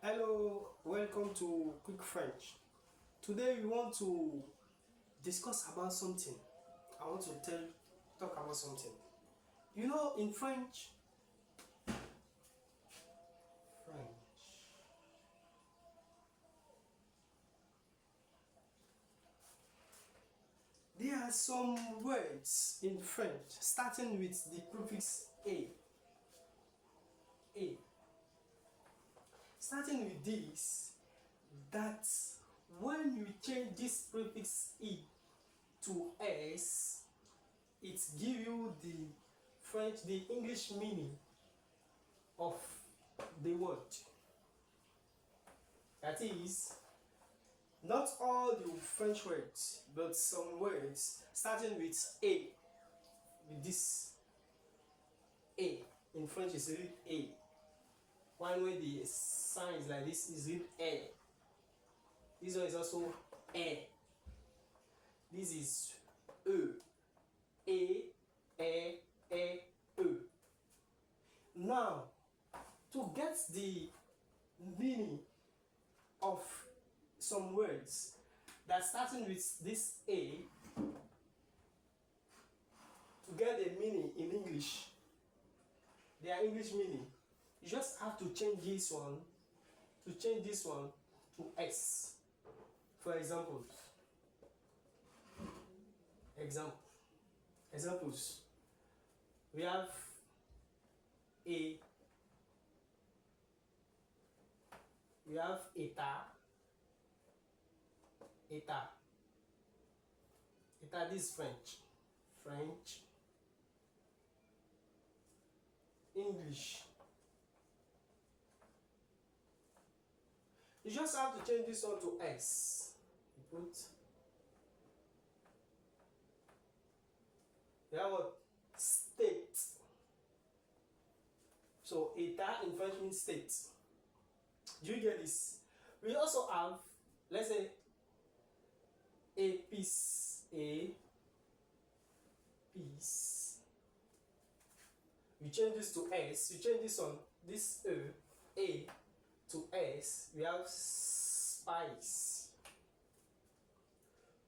Hello, welcome to Quick French. Today we want to discuss about something. I want to talk about something. You know, in French, there are some words in French starting with the prefix a. A. Starting with this, that when you change this prefix e to s, it gives you the English meaning of the word. That is, not all the French words, but some words starting with a, with this a. In French is read a. One way the sign is like this is read a. This one is also a. This is e. E. Now, to get the meaning of some words that starting with this a, to get the meaning in English, their English meaning, you just have to change this one to s. For examples, we have a, we have état. This is French, English. You just have to change this one to s. You put, you have what? State. So état in French means state. Do you get this? We also have, let's say, épice. We change this to s. You change this one, this a to s. We have spice.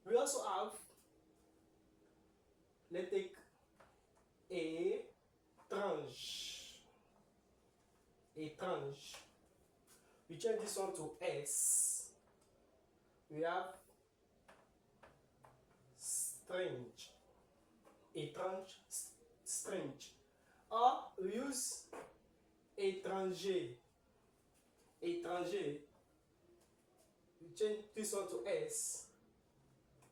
We also have, let's take étrange. We change this one to s. We have strange. Strange. Or we use étranger. We change this one to s.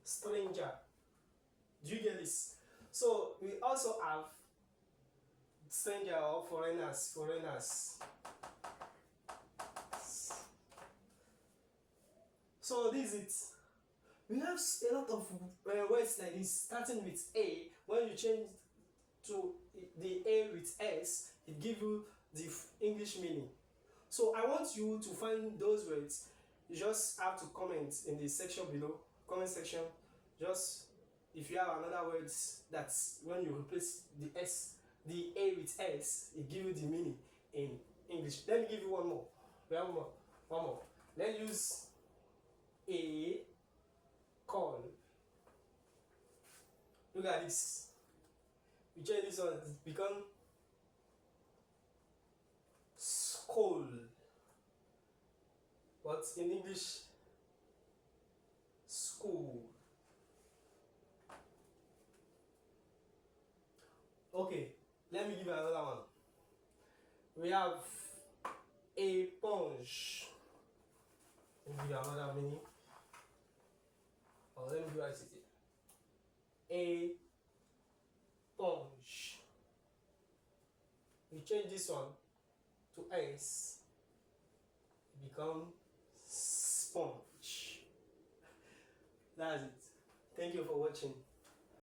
Stranger. Do you get this? So we also have stranger or foreigners. So this is it. We have a lot of words like this starting with a. When you change to the a with s, it gives you the English meaning. So I want you to find those words. You just have to comment in the section below, comment section. Just if you have another words that's when you replace the a with s, it gives you the meaning in English. Let me give you one more. We have one more. Let's use a call. Look at this. We change this one, it's become school. But in English, school. Okay, let me give you another one. We have éponge. Let me give you another meaning. Let me do it. Éponge. We change this one to s. It becomes sponge. That's it. Thank you for watching.